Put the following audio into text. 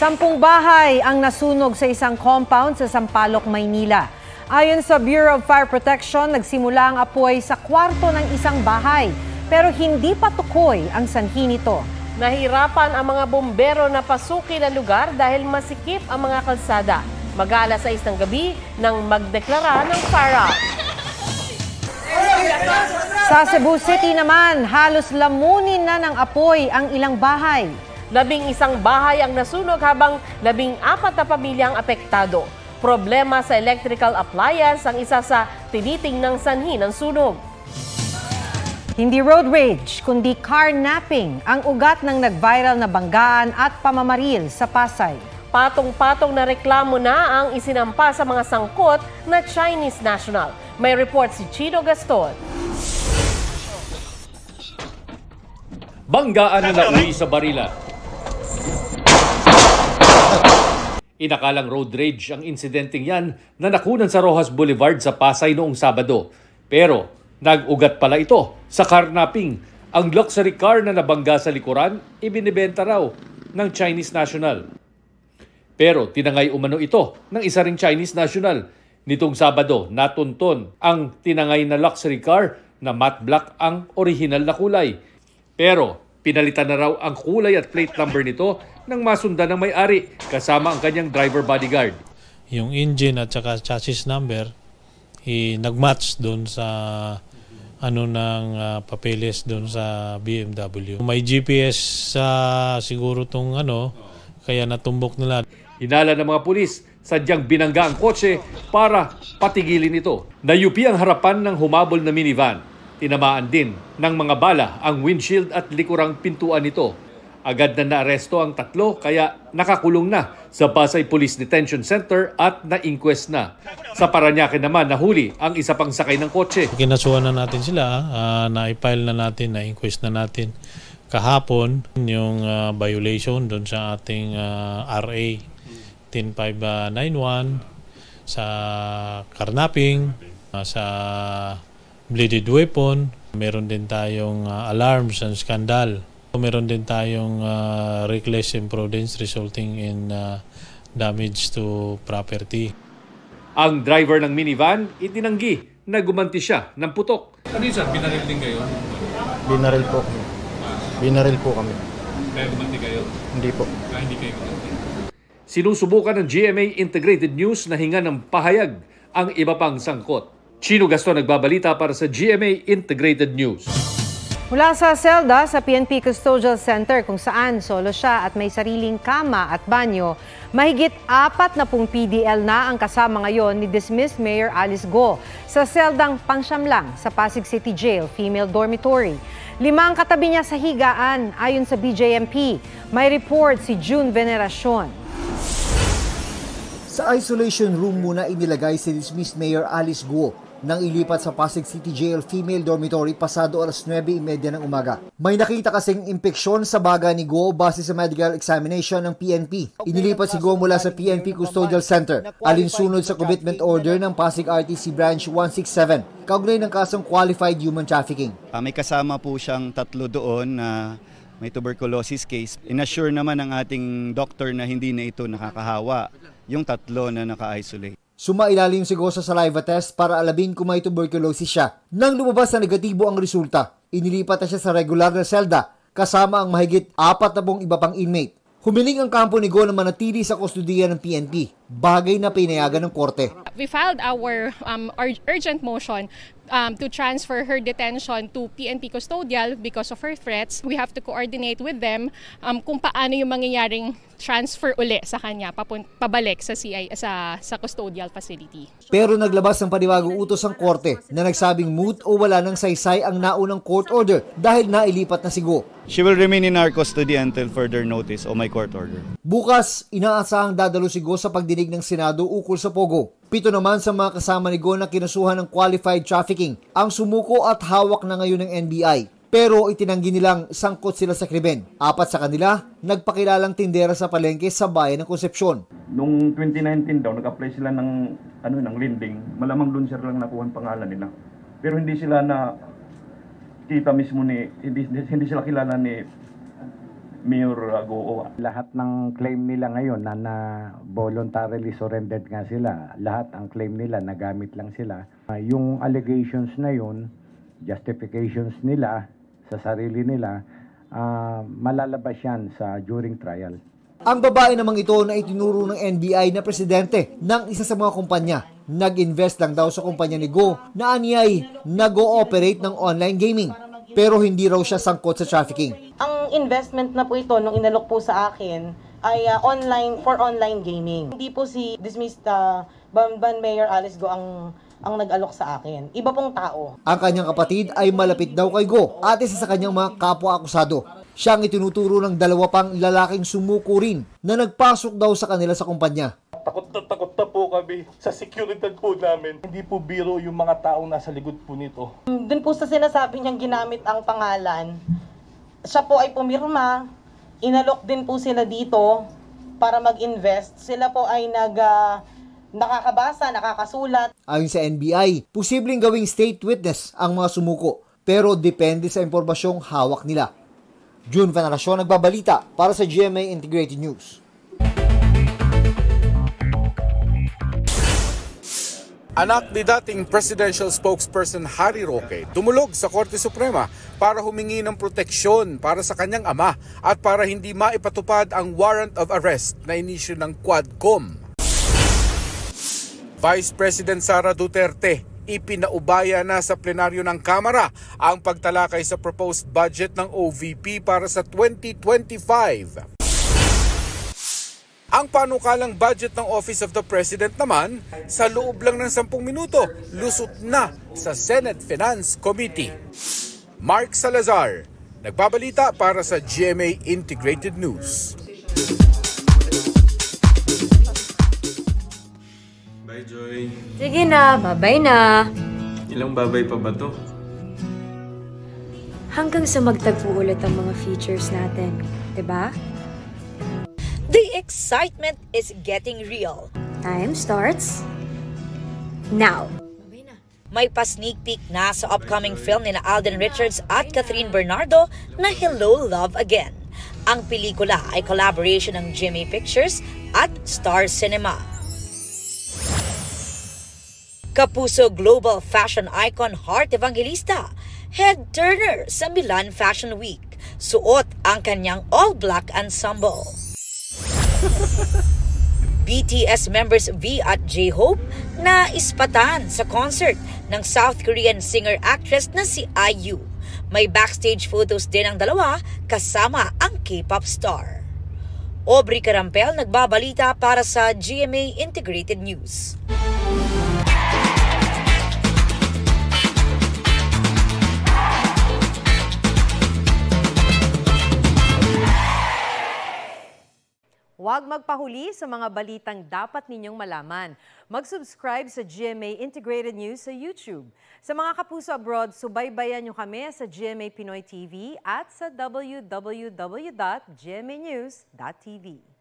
10 bahay ang nasunog sa isang compound sa Sampaloc, Maynila. Ayon sa Bureau of Fire Protection, nagsimula ang apoy sa kwarto ng isang bahay, pero hindi pa tukoy ang sanhi nito. Nahirapan ang mga bombero na pasukin ang lugar dahil masikip ang mga kalsada. Mag-aalas 6 ng gabi nang magdeklara ng fire out. Sa Cebu City naman, halos lamunin na ng apoy ang ilang bahay. 11 bahay ang nasunog habang 14 na pamilya ang apektado. Problema sa electrical appliance ang isa sa tinitingnang sanhi ng sunog. Hindi road rage, kundi carnapping ang ugat ng nag-viral na banggaan at pamamaril sa Pasay. Patong-patong na reklamo na ang isinampa sa mga sangkot na Chinese national. May report si Chino Gaston. Banggaan na nauwi sa barilan. Inakalang road rage ang insidenteng yan na nakunan sa Rojas Boulevard sa Pasay noong Sabado. Pero nag-ugat pala ito sa carnapping. Ang luxury car na nabangga sa likuran, ibinibenta raw ng Chinese national. Pero tinangay umano ito ng isa ring Chinese national. Nitong Sabado, natunton ang tinangay na luxury car na matte black ang orihinal na kulay. Pero pinalitan na raw ang kulay at plate number nito nang masundan ng may-ari kasama ang kanyang driver bodyguard. Yung engine at saka chassis number nagmatch doon sa papeles doon sa BMW. May GPS siguro tong kaya natumbok nila. Hinala ng mga pulis, sadyang binangga ang kotse para patigilin ito. Nayupi ang harapan ng humabol na minivan. Tinamaan din ng mga bala ang windshield at likurang pintuan nito. Agad na naaresto ang tatlo kaya nakakulong na sa Pasay Police Detention Center at na-inquest na. Sa Parañaque naman nahuli ang isa pang sakay ng kotse. Kinasuhan na natin sila, na-file na natin, na-inquest na natin kahapon yung violation doon sa ating RA 10591 sa carnapping, sa bladed weapon. Meron din tayong alarms and scandal. Meron din tayong reckless imprudence resulting in damage to property. Ang driver ng minivan itinanggi na gumanti siya ng putok. Ano yun sir? Binaril din kayo? Binaril po. Binaril po kami. Kaya gumanti kayo? Hindi po. Kaya hindi kayo gumanti? Sinusubukan ng GMA Integrated News na hinga ng pahayag ang iba pang sangkot. Chino Gaston nagbabalita para sa GMA Integrated News. Mula sa selda sa PNP Custodial Center kung saan solo siya at may sariling kama at banyo, mahigit 40 PDL na ang kasama ngayon ni dismissed Mayor Alice Go sa seldang pangsyam lang sa Pasig City Jail Female Dormitory. 5 ang katabi niya sa higaan ayon sa BJMP. May report si June Veneracion. Sa isolation room muna inilagay si dismissed Mayor Alice Go nang ilipat sa Pasig City Jail Female Dormitory pasado alas 9:30 ng umaga. May nakita kasing impeksyon sa baga ni Go base sa medical examination ng PNP. Inilipat si Go mula sa PNP Custodial Center alinsunod sa commitment order ng Pasig RTC Branch 167 kaugnay ng kasong qualified human trafficking. May kasama po siyang 3 doon na may tuberculosis case. Inassure naman ng ating doktor na hindi na ito nakakahawa yung 3 na naka-isolate. Sumailalim si Go sa saliva test para alamin kung may tuberculosis siya. Nang lumabas na negatibo ang resulta, inilipat na siya sa regular na selda kasama ang mahigit 40 iba pang inmate. Humiling ang kampo ni Go na manatili sa kustudiya ng PNP, bagay na pinayagan ng korte. We filed our urgent motion to transfer her detention to PNP Custodial because of her threats. We have to coordinate with them kung paano yung mangyayaring transfer uli sa kanya pabalik sa sa custodial facility. Pero naglabas ng panibagong utos ang korte na nagsabing moot o wala ng saysay ang naunang court order dahil nailipat na si Go. She will remain in our custody until further notice o my court order. Bukas, inaasahang dadalo si Go sa pagdinig ng Senado ukol sa Pogo. 7 naman sa mga kasama ni Go na kinasuhan ng qualified trafficking ang sumuko at hawak na ngayon ng NBI. Pero itinanggi nilang sangkot sila sa krimen. 4 sa kanila, nagpakilalang tindera sa palengke sa bayan ng Concepcion. Noong 2019 daw, nag-apply sila ng lending. Malamang doon sir lang nakuha ang pangalan nila. Pero hindi sila na kita mismo hindi sila kilala Mayor Goo. Lahat ng claim nila ngayon na voluntarily surrendered nga sila, lahat ang claim nila nagamit lang sila. Yung allegations na yun, justifications nila sa sarili nila, malalabas yan during trial. Ang babae namang ito na itinuro ng NBI na presidente ng isa sa mga kumpanya. Nag-invest lang daw sa kumpanya ni Go na aniyay nag-ooperate ng online gaming. Pero hindi raw siya sangkot sa trafficking. Ang investment na po ito nung inalok po sa akin ay online gaming. Hindi po si dismissed Bamban Mayor Alice Go ang nag-alok sa akin. Iba pong tao. Ang kanyang kapatid ay malapit daw kay Go at isa sa kanyang mga kapwa-akusado. Siya ang itinuturo ng dalawa pang lalaking sumuko rin na nagpasok daw sa kanila sa kumpanya. Takot na po kami sa seguridad po namin. Hindi po biro yung mga taong nasa likod po nito. Doon po sa sinasabi niyang ginamit ang pangalan, siya po ay pumirma, inalok din po sila dito para mag-invest. Sila po ay nakakabasa, nakakasulat. Ayon sa NBI, posibleng gawing state witness ang mga sumuko, pero depende sa impormasyong hawak nila. June Veneracion nagbabalita para sa GMA Integrated News. Anak ni dating presidential spokesperson Harry Roque dumulog sa Korte Suprema para humingi ng proteksyon para sa kanyang ama at para hindi maipatupad ang warrant of arrest na inisyu ng Quadcom. Vice President Sara Duterte ipinaubaya na sa plenaryo ng Kamara ang pagtalakay sa proposed budget ng OVP para sa 2025. Ang panukalang budget ng Office of the President naman, sa loob lang ng 10 minuto, lusot na sa Senate Finance Committee. Mark Salazar, nagbabalita para sa GMA Integrated News. Bye, Joy. Sige na, babay na. Ilang babay pa ba to? Hanggang sa magtagpo ulit ang mga features natin, 'di ba? The excitement is getting real. Time starts now. May pa-sneak peek na sa upcoming film ni Alden Richards at Catherine Bernardo na Hello, Love Again. Ang pelikula ay collaboration ng Jimmy Pictures at Star Cinema. Kapuso global fashion icon Heart Evangelista, head turner sa Milan Fashion Week. Suot ang kanyang all-black ensemble. BTS members V at J-Hope na ispatan sa concert ng South Korean singer-actress na si IU. May backstage photos din ang dalawa kasama ang K-pop star. Aubrey Carampel nagbabalita para sa GMA Integrated News. Huwag magpahuli sa mga balitang dapat ninyong malaman. Mag-subscribe sa GMA Integrated News sa YouTube. Sa mga kapuso abroad, subaybayan nyo kami sa GMA Pinoy TV at sa www.gmanews.tv.